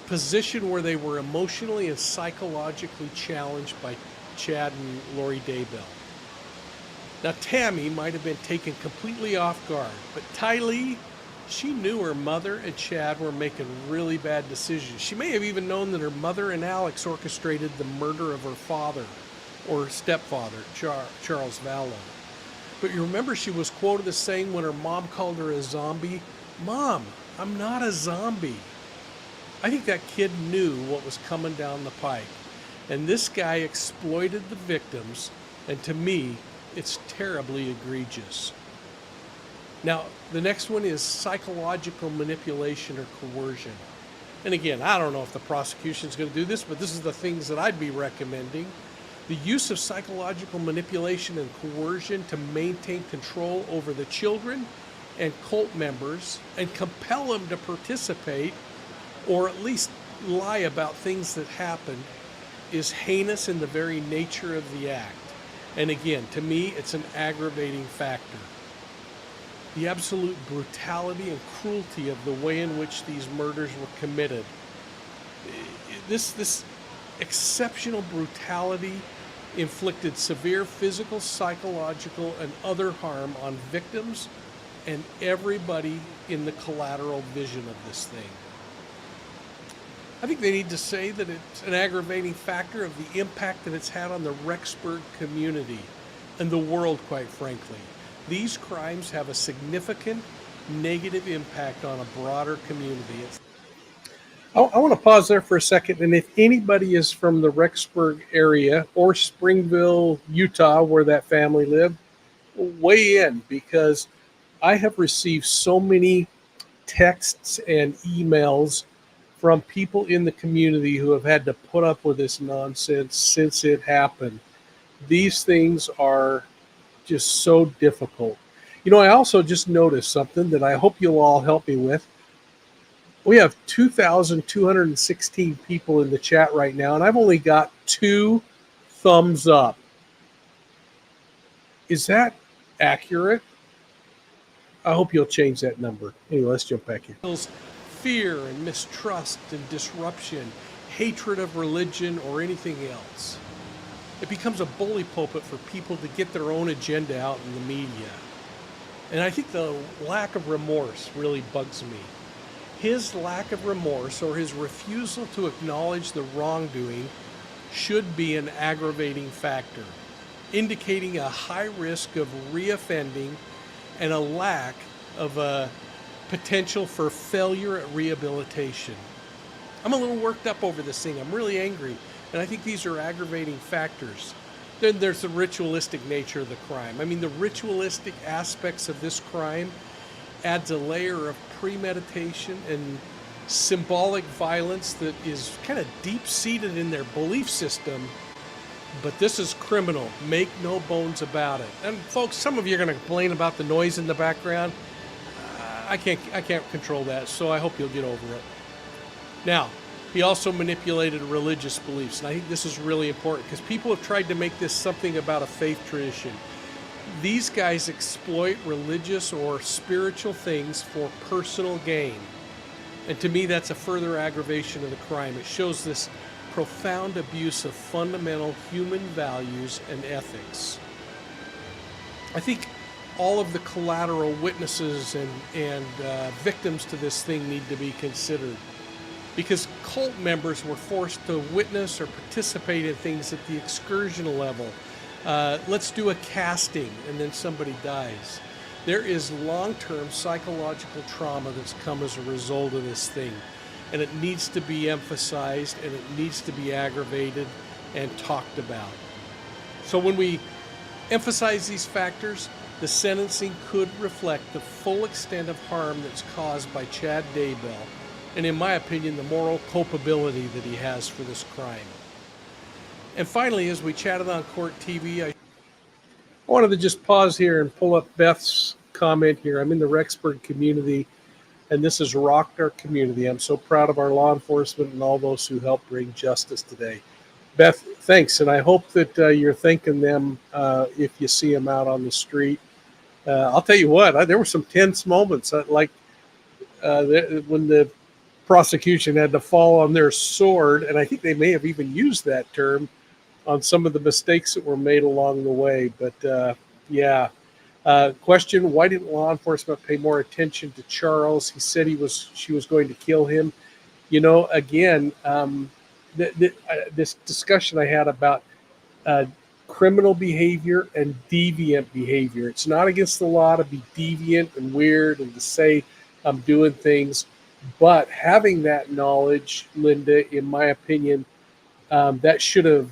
position where they were emotionally and psychologically challenged by Chad and Lori Daybell. Now, Tammy might have been taken completely off guard, but Tylee, she knew her mother and Chad were making really bad decisions. She may have even known that her mother and Alex orchestrated the murder of her father or stepfather, Charles Vallow. But you remember she was quoted as saying when her mom called her a zombie, "Mom, I'm not a zombie." I think that kid knew what was coming down the pike. And this guy exploited the victims, and to me, it's terribly egregious. Now, the next one is psychological manipulation or coercion. And again, I don't know if the prosecution is going to do this, but this is the things that I'd be recommending. The use of psychological manipulation and coercion to maintain control over the children and cult members and compel them to participate or at least lie about things that happened is heinous in the very nature of the act. And again, to me, it's an aggravating factor. The absolute brutality and cruelty of the way in which these murders were committed. This exceptional brutality inflicted severe physical, psychological, and other harm on victims and everybody in the collateral vision of this thing. I think they need to say that it's an aggravating factor of the impact that it's had on the Rexburg community and the world, quite frankly. These crimes have a significant negative impact on a broader community. I want to pause there for a second, and if anybody is from the Rexburg area or Springville, Utah, where that family lived, weigh in, because I have received so many texts and emails from people in the community who have had to put up with this nonsense since it happened. These things are just so difficult. You know, I also just noticed something that I hope you'll all help me with. We have 2,216 people in the chat right now, and I've only got 2 thumbs up. Is that accurate? I hope you'll change that number. Anyway, let's jump back here. Fear and mistrust and disruption, hatred of religion or anything else. It becomes a bully pulpit for people to get their own agenda out in the media. And I think the lack of remorse really bugs me. His lack of remorse or his refusal to acknowledge the wrongdoing should be an aggravating factor, indicating a high risk of reoffending and a lack of a potential for failure at rehabilitation. I'm a little worked up over this thing. I'm really angry, and I think these are aggravating factors. Then there's the ritualistic nature of the crime. I mean, the ritualistic aspects of this crime adds a layer of premeditation and symbolic violence that is kind of deep-seated in their belief system. But this is criminal. Make no bones about it. And folks, some of you are going to complain about the noise in the background. I can't control that, so I hope you'll get over it. Now, he also manipulated religious beliefs, and I think this is really important because people have tried to make this something about a faith tradition. These guys exploit religious or spiritual things for personal gain. And to me, that's a further aggravation of the crime. It shows this profound abuse of fundamental human values and ethics. I think all of the collateral witnesses and victims to this thing need to be considered, because cult members were forced to witness or participate in things at the excursion level. Let's do a casting and then somebody dies. There is long-term psychological trauma that's come as a result of this thing, and it needs to be emphasized and it needs to be aggravated and talked about. So when we emphasize these factors, the sentencing could reflect the full extent of harm that's caused by Chad Daybell, and in my opinion, the moral culpability that he has for this crime. And finally, as we chatted on Court TV, I wanted to just pause here and pull up Beth's comment here. I'm in the Rexburg community, and this has rocked our community. I'm so proud of our law enforcement and all those who helped bring justice today. Beth, thanks, and I hope that you're thanking them if you see them out on the street. I'll tell you what, there were some tense moments, like when the prosecution had to fall on their sword, and I think they may have even used that term on some of the mistakes that were made along the way. But yeah. Question, why didn't law enforcement pay more attention to Charles? He said she was going to kill him. You know, again, this discussion I had about criminal behavior and deviant behavior. It's not against the law to be deviant and weird and to say I'm doing things, but having that knowledge, Linda, in my opinion, that should have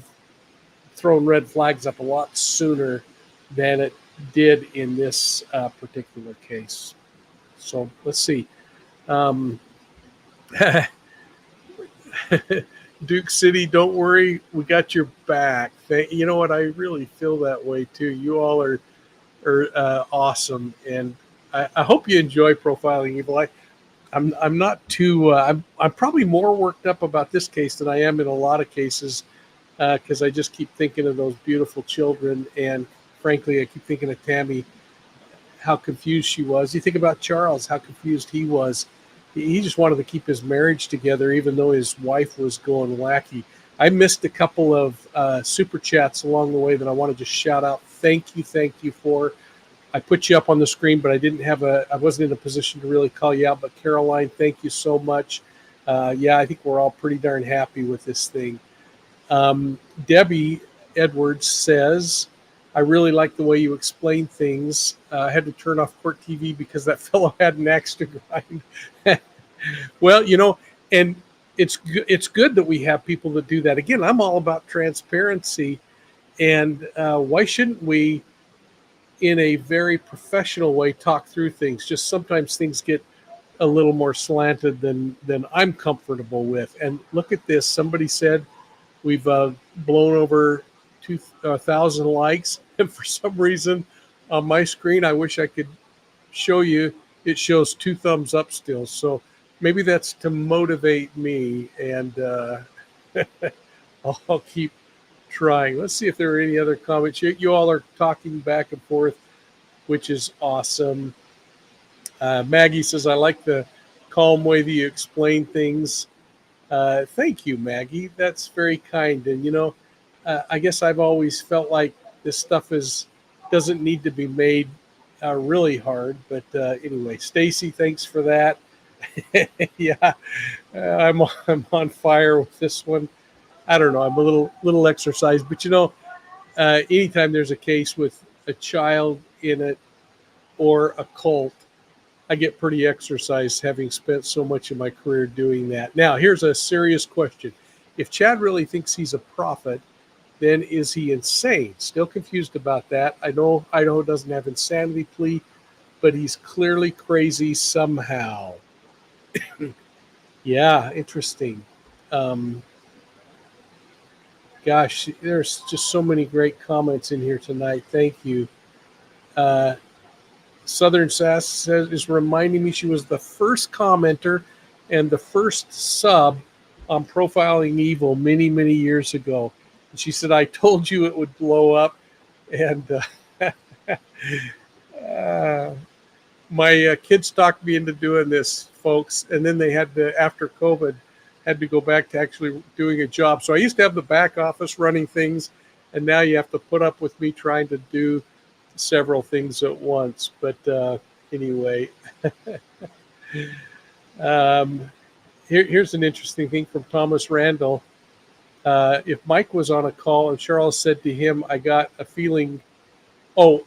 thrown red flags up a lot sooner than it did in this particular case. So let's see. Duke City, don't worry, we got your back. You know what? I really feel that way too. You all are awesome, and I hope you enjoy Profiling Evil. I'm not too. I'm probably more worked up about this case than I am in a lot of cases, because I just keep thinking of those beautiful children, and frankly, I keep thinking of Tammy, how confused she was. You think about Charles, how confused he was. He just wanted to keep his marriage together, even though his wife was going wacky. I missed a couple of super chats along the way that I want to just shout out. Thank you for. I put you up on the screen, but I wasn't in a position to really call you out. But Caroline, thank you so much. Yeah, I think we're all pretty darn happy with this thing. Debbie Edwards says, I really like the way you explain things. I had to turn off Court TV because that fellow had an axe to grind. Well, you know, and it's good that we have people that do that. Again, I'm all about transparency, and why shouldn't we, in a very professional way, talk through things? Just sometimes things get a little more slanted than I'm comfortable with. And look at this. Somebody said we've blown over 2,000 likes, and for some reason on my screen, I wish I could show you, it shows 2 thumbs up still. So maybe that's to motivate me, and I'll keep trying. Let's see if there are any other comments. You all are talking back and forth, which is awesome. Maggie says, I like the calm way that you explain things. Thank you, Maggie. That's very kind. And, you know, I guess I've always felt like this stuff doesn't need to be made really hard. But anyway, Stacy, thanks for that. Yeah, I'm on fire with this one. I don't know. I'm a little exercised, but you know, anytime there's a case with a child in it or a cult, I get pretty exercised, having spent so much of my career doing that. Now, here's a serious question: if Chad really thinks he's a prophet, then is he insane? Still confused about that. I know Idaho doesn't have insanity plea, but he's clearly crazy somehow. Yeah, interesting. Gosh, there's just so many great comments in here tonight. Thank you. Southern Sass says, is reminding me she was the first commenter and the first sub on Profiling Evil many, many years ago. And she said, I told you it would blow up. And my kids talked me into doing this, folks. And then they had to, after COVID, had to go back to actually doing a job. So I used to have the back office running things, and now you have to put up with me trying to do several things at once. But anyway, here's an interesting thing from Thomas Randall. If Mike was on a call and Charles said to him, I got a feeling, oh,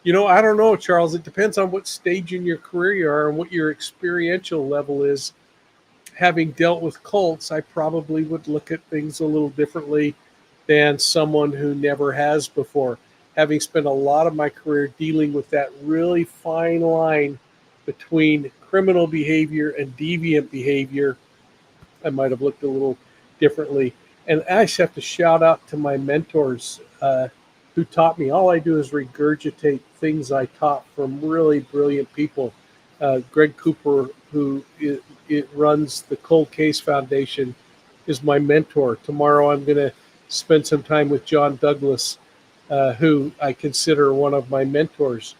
you know, I don't know, Charles. It depends on what stage in your career you are and what your experiential level is. Having dealt with cults, I probably would look at things a little differently than someone who never has before. Having spent a lot of my career dealing with that really fine line between criminal behavior and deviant behavior, I might have looked a little differently. And I just have to shout out to my mentors who taught me. All I do is regurgitate things I taught from really brilliant people. Greg Cooper, who it runs the Cold Case Foundation, is my mentor. Tomorrow I'm going to spend some time with John Douglas, who I consider one of my mentors.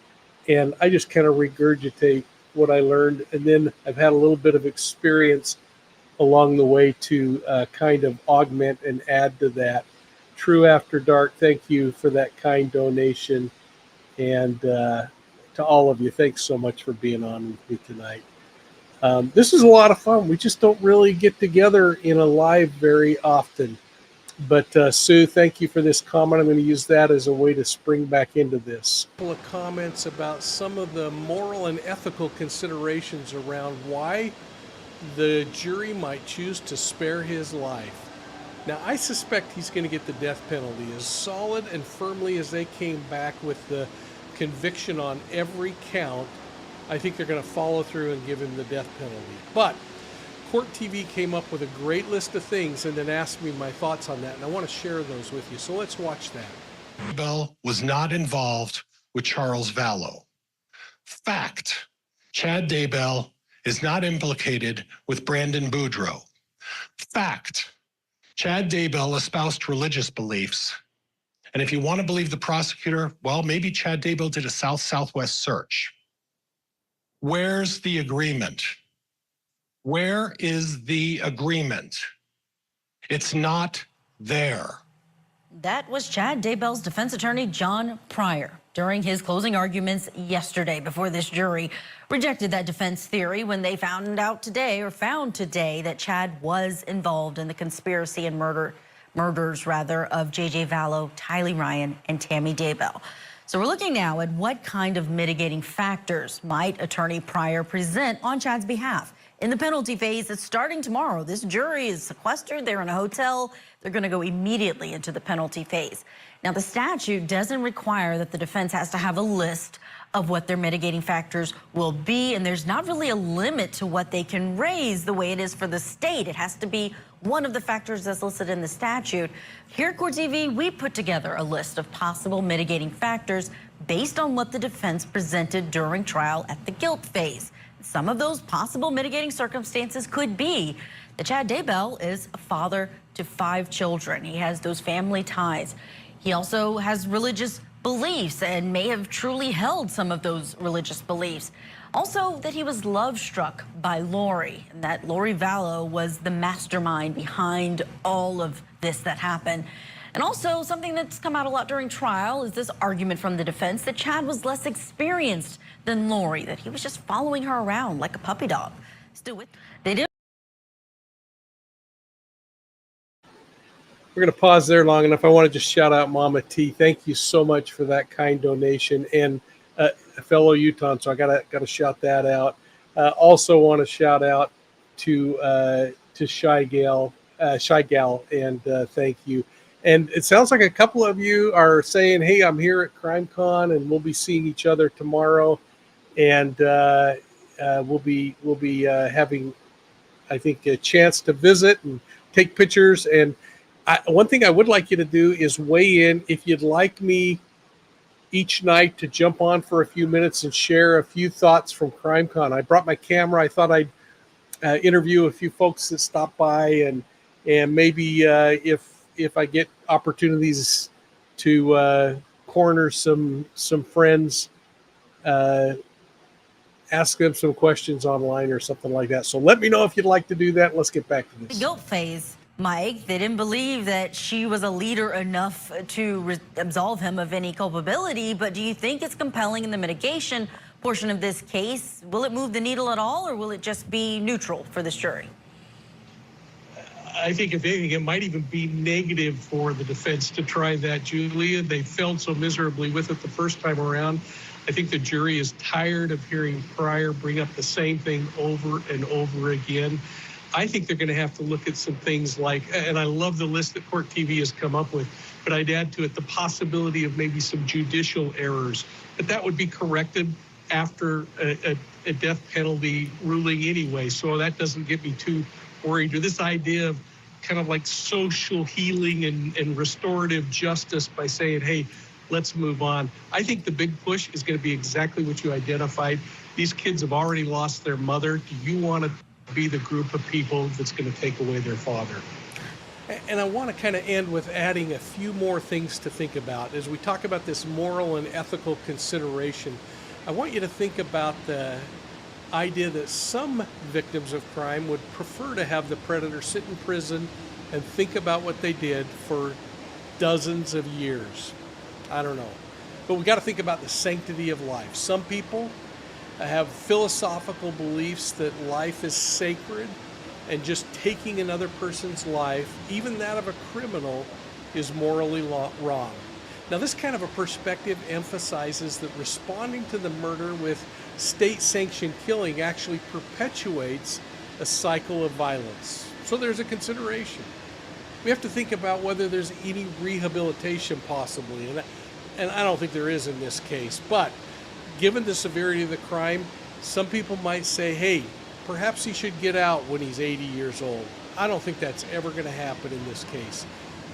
And I just kind of regurgitate what I learned. And then I've had a little bit of experience along the way to kind of augment and add to that. True After Dark, thank you for that kind donation. And to all of you, thanks so much for being on with me tonight. This is a lot of fun. We just don't really get together in a live very often. But Sue, thank you for this comment. I'm going to use that as a way to spring back into this. A couple of comments about some of the moral and ethical considerations around why the jury might choose to spare his life. Now, I suspect he's going to get the death penalty. As solid and firmly as they came back with the conviction on every count, I think they're going to follow through and give him the death penalty. But Court TV came up with a great list of things and then asked me my thoughts on that, and I want to share those with you. So let's watch that. Daybell was not involved with Charles Vallow. Fact: Chad Daybell is not implicated with Brandon Boudreaux. Fact: Chad Daybell espoused religious beliefs. And if you want to believe the prosecutor, well, maybe Chad Daybell did a South-Southwest search. Where's the agreement? Where is the agreement? It's not there. That was Chad Daybell's defense attorney, John Pryor, during his closing arguments yesterday before this jury rejected that defense theory when they found today that Chad was involved in the conspiracy and murders of J.J. Vallow, Tylee Ryan, and Tammy Daybell. So we're looking now at what kind of mitigating factors might Attorney Pryor present on Chad's behalf. In the penalty phase, it's starting tomorrow. This jury is sequestered. They're in a hotel. They're going to go immediately into the penalty phase. Now, the statute doesn't require that the defense has to have a list of what their mitigating factors will be, and there's not really a limit to what they can raise the way it is for the state. It has to be one of the factors that's listed in the statute. Here at Court TV, we put together a list of possible mitigating factors based on what the defense presented during trial at the guilt phase. Some of those possible mitigating circumstances could be that Chad Daybell is a father to 5 children. He has those family ties. He also has religious beliefs and may have truly held some of those religious beliefs. Also, that he was love-struck by Lori, and that Lori Vallow was the mastermind behind all of this that happened. And also, something that's come out a lot during trial is this argument from the defense that Chad was less experienced than Lori, that he was just following her around like a puppy dog. Still with, they did. We're going to pause there long enough. I want to just shout out Mama T. Thank you so much for that kind donation, and a fellow Utahn, so I gotta shout that out. Also want to shout out to Shy Gal, and thank you. And it sounds like a couple of you are saying, "Hey, I'm here at CrimeCon, and we'll be seeing each other tomorrow." And we'll be having, I think, a chance to visit and take pictures. And one thing I would like you to do is weigh in if you'd like me each night to jump on for a few minutes and share a few thoughts from CrimeCon. I brought my camera. I thought I'd interview a few folks that stopped by, and maybe if I get opportunities to corner some friends, ask them some questions online or something like that. So let me know if you'd like to do that. Let's get back to this. The guilt phase, Mike, they didn't believe that she was a leader enough to absolve him of any culpability, but do you think it's compelling in the mitigation portion of this case? Will it move the needle at all, or will it just be neutral for this jury? I think if anything, it might even be negative for the defense to try that, Julia. They failed so miserably with it the first time around. I think the jury is tired of hearing Pryor bring up the same thing over and over again. I think they're going to have to look at some things like, and I love the list that Court TV has come up with, but I'd add to it the possibility of maybe some judicial errors. But that would be corrected after a death penalty ruling anyway, so that doesn't get me too worried. Or this idea of kind of like social healing and restorative justice by saying, hey, let's move on. I think the big push is going to be exactly what you identified. These kids have already lost their mother. Do you want to be the group of people that's going to take away their father? And I want to kind of end with adding a few more things to think about. As we talk about this moral and ethical consideration, I want you to think about the idea that some victims of crime would prefer to have the predator sit in prison and think about what they did for dozens of years. I don't know. But we got to think about the sanctity of life. Some people have philosophical beliefs that life is sacred, and just taking another person's life, even that of a criminal, is morally wrong. Now, this kind of a perspective emphasizes that responding to the murder with state-sanctioned killing actually perpetuates a cycle of violence. So there's a consideration. We have to think about whether there's any rehabilitation possibly, and I don't think there is in this case. But given the severity of the crime, some people might say, hey, perhaps he should get out when he's 80 years old. I don't think that's ever going to happen in this case.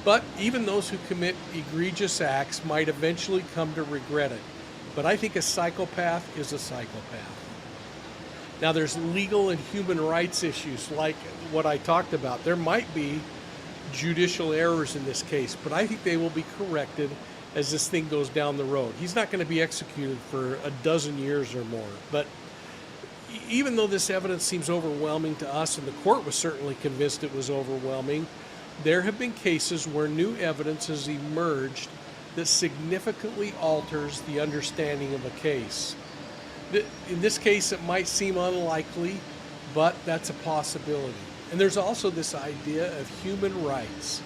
But even those who commit egregious acts might eventually come to regret it. But I think a psychopath is a psychopath. Now, there's legal and human rights issues like what I talked about. There might be judicial errors in this case, but I think they will be corrected as this thing goes down the road. He's not going to be executed for a dozen years or more. But even though this evidence seems overwhelming to us, and the court was certainly convinced it was overwhelming, there have been cases where new evidence has emerged that significantly alters the understanding of a case. In this case, it might seem unlikely, but that's a possibility. And there's also this idea of human rights.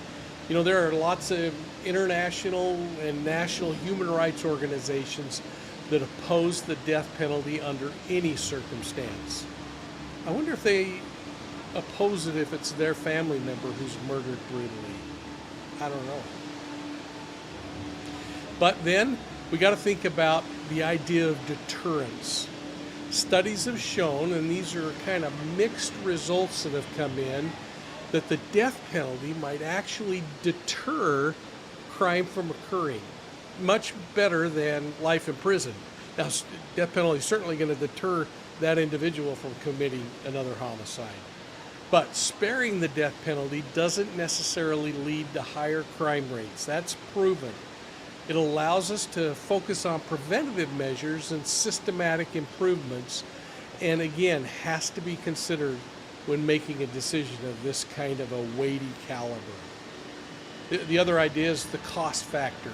You know, there are lots of international and national human rights organizations that oppose the death penalty under any circumstance. I wonder if they oppose it if it's their family member who's murdered brutally. I don't know. But then we got to think about the idea of deterrence. Studies have shown, and these are kind of mixed results that have come in, that the death penalty might actually deter crime from occurring much better than life in prison. Now, death penalty is certainly going to deter that individual from committing another homicide. But sparing the death penalty doesn't necessarily lead to higher crime rates. That's proven. It allows us to focus on preventative measures and systematic improvements, and again, has to be considered when making a decision of this kind of a weighty caliber. The other idea is the cost factor.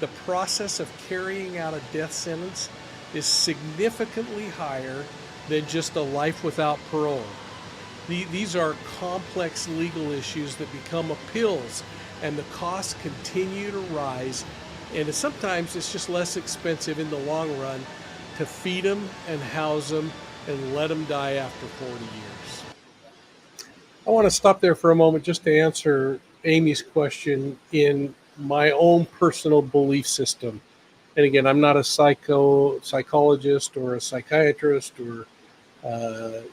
The process of carrying out a death sentence is significantly higher than just a life without parole. These are complex legal issues that become appeals, and the costs continue to rise, and sometimes it's just less expensive in the long run to feed them and house them and let them die after 40 years. I want to stop there for a moment just to answer Amy's question in my own personal belief system. And again, I'm not a psychologist or a psychiatrist or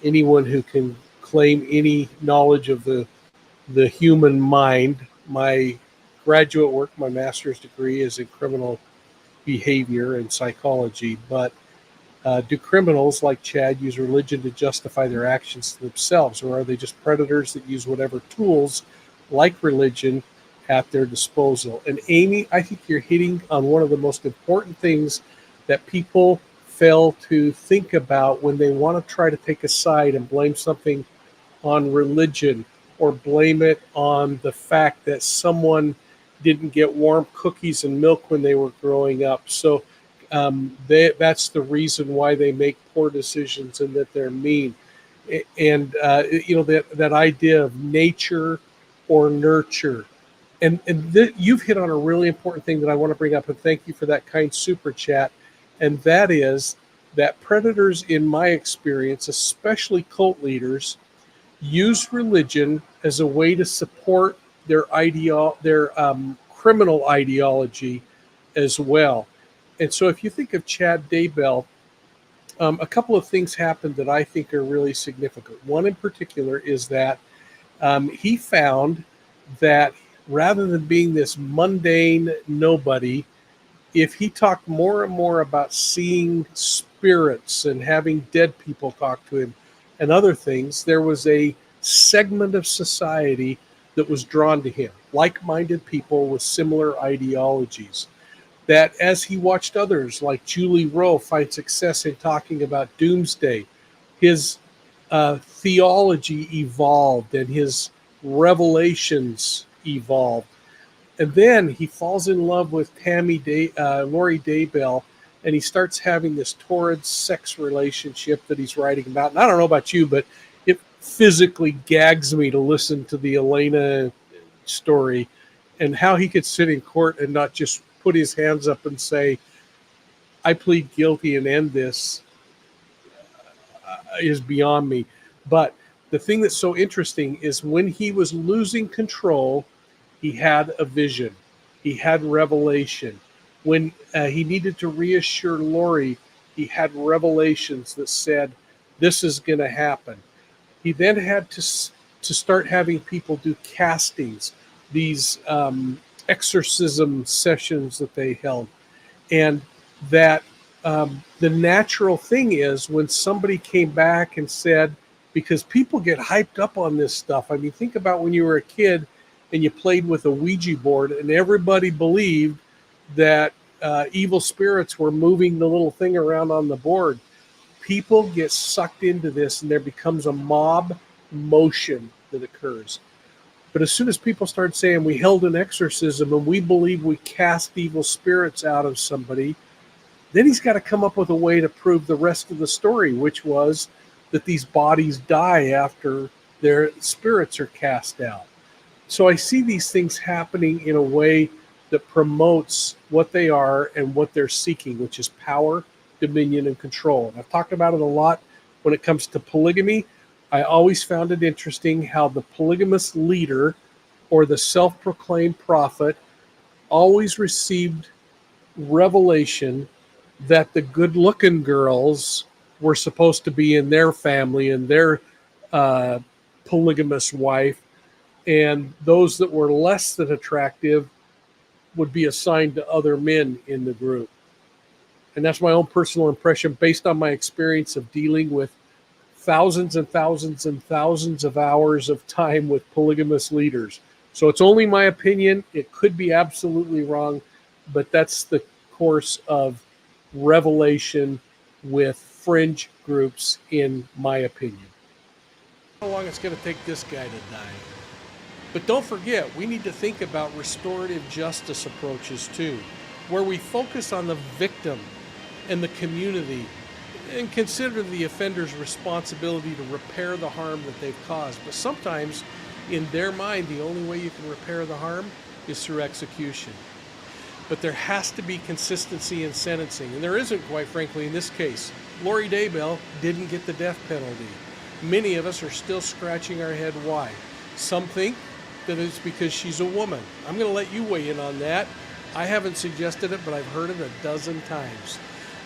anyone who can claim any knowledge of the human mind. My graduate work, my master's degree, is in criminal behavior and psychology. But do criminals like Chad use religion to justify their actions to themselves, or are they just predators that use whatever tools, like religion, at their disposal? And Amy, I think you're hitting on one of the most important things that people fail to think about when they want to try to take a side and blame something on religion, or blame it on the fact that someone didn't get warm cookies and milk when they were growing up. So that's the reason why they make poor decisions and that they're mean. And that idea of nature or nurture. And you've hit on a really important thing that I want to bring up, and thank you for that kind super chat. And that is that predators, in my experience, especially cult leaders, use religion as a way to support their criminal ideology as well. And so if you think of Chad Daybell, a couple of things happened that I think are really significant. One in particular is that he found that rather than being this mundane nobody, if he talked more and more about seeing spirits and having dead people talk to him and other things, there was a segment of society that was drawn to him, like-minded people with similar ideologies. That as he watched others like Julie Rowe find success in talking about doomsday, his theology evolved and his revelations evolved. And then he falls in love with Lori Daybell, and he starts having this torrid sex relationship that he's writing about. And I don't know about you, but it physically gags me to listen to the Elena story, and how he could sit in court and not just put his hands up and say, I plead guilty and end this, is beyond me. But the thing that's so interesting is when he was losing control, he had a vision. He had revelation. When he needed to reassure Lori, he had revelations that said, this is going to happen. He then had to start having people do castings, these exorcism sessions that they held. And that the natural thing is when somebody came back and said, because people get hyped up on this stuff. I mean, think about when you were a kid and you played with a Ouija board and everybody believed that evil spirits were moving the little thing around on the board. People get sucked into this and there becomes a mob motion that occurs. But as soon as people start saying we held an exorcism and we believe we cast evil spirits out of somebody, then he's got to come up with a way to prove the rest of the story, which was that these bodies die after their spirits are cast out. So I see these things happening in a way that promotes what they are and what they're seeking, which is power, dominion, and control. And I've talked about it a lot when it comes to polygamy. I always found it interesting how the polygamous leader or the self-proclaimed prophet always received revelation that the good-looking girls were supposed to be in their family and their polygamous wife, and those that were less than attractive would be assigned to other men in the group. And that's my own personal impression based on my experience of dealing with thousands and thousands and thousands of hours of time with polygamous leaders. So it's only my opinion. It could be absolutely wrong, but that's the course of revelation with fringe groups, in my opinion. How long it's going to take this guy to die. But don't forget, we need to think about restorative justice approaches too, where we focus on the victim and the community and consider the offender's responsibility to repair the harm that they've caused. But sometimes, in their mind, the only way you can repair the harm is through execution. But there has to be consistency in sentencing, and there isn't, quite frankly, in this case. Lori Daybell didn't get the death penalty. Many of us are still scratching our head why. Some think that it's because she's a woman. I'm going to let you weigh in on that. I haven't suggested it, but I've heard it a dozen times.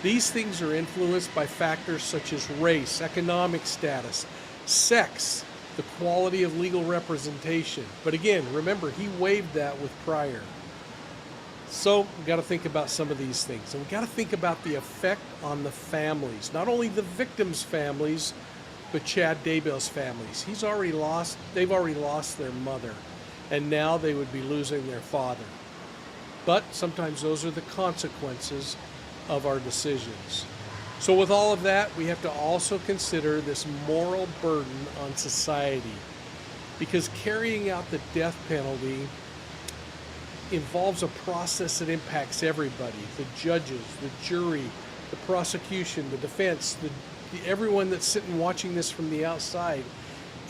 These things are influenced by factors such as race, economic status, sex, the quality of legal representation. But again, remember, he waived that with prior. So we've got to think about some of these things. And we've got to think about the effect on the families, not only the victims' families, but Chad Daybell's families. They've already lost their mother, and now they would be losing their father. But sometimes those are the consequences of our decisions. So with all of that, we have to also consider this moral burden on society, because carrying out the death penalty involves a process that impacts everybody: the judges, the jury, the prosecution, the defense, everyone that's sitting watching this from the outside.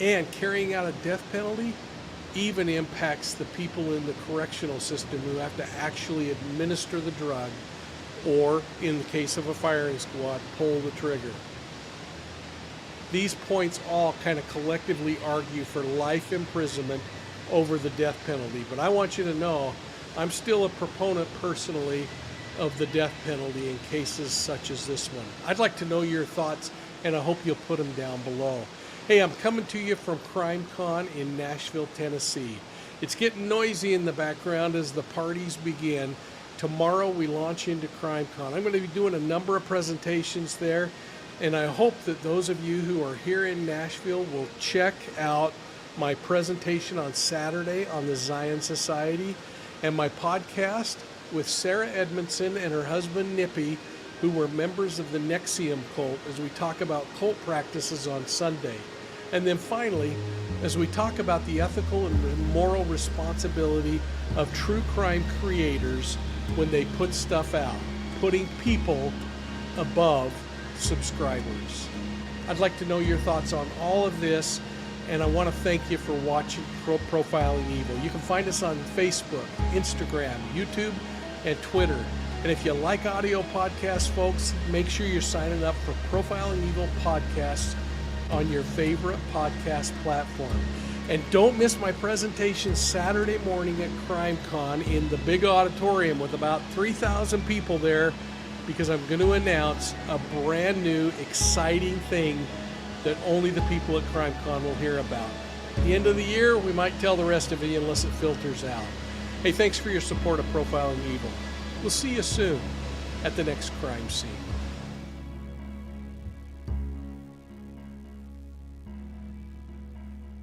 And carrying out a death penalty even impacts the people in the correctional system who have to actually administer the drug, or in the case of a firing squad, pull the trigger. These points all kind of collectively argue for life imprisonment over the death penalty. But I want you to know, I'm still a proponent personally of the death penalty in cases such as this one. I'd like to know your thoughts, and I hope you'll put them down below. Hey, I'm coming to you from CrimeCon in Nashville, Tennessee. It's getting noisy in the background as the parties begin. Tomorrow we launch into CrimeCon. I'm going to be doing a number of presentations there, and I hope that those of you who are here in Nashville will check out my presentation on Saturday on the Zion Society, and my podcast with Sarah Edmondson and her husband Nippy, who were members of the NXIVM cult, as we talk about cult practices on Sunday. And then finally, as we talk about the ethical and moral responsibility of true crime creators when they put stuff out, putting people above subscribers. I'd like to know your thoughts on all of this, and I want to thank you for watching Profiling Evil. You can find us on Facebook, Instagram, YouTube, and Twitter. And if you like audio podcasts, folks, make sure you're signing up for Profiling Evil podcasts on your favorite podcast platform. And don't miss my presentation Saturday morning at CrimeCon in the big auditorium with about 3,000 people there, because I'm going to announce a brand new, exciting thing that only the people at CrimeCon will hear about. At the end of the year, we might tell the rest of you unless it filters out. Hey, thanks for your support of Profiling Evil. We'll see you soon at the next crime scene.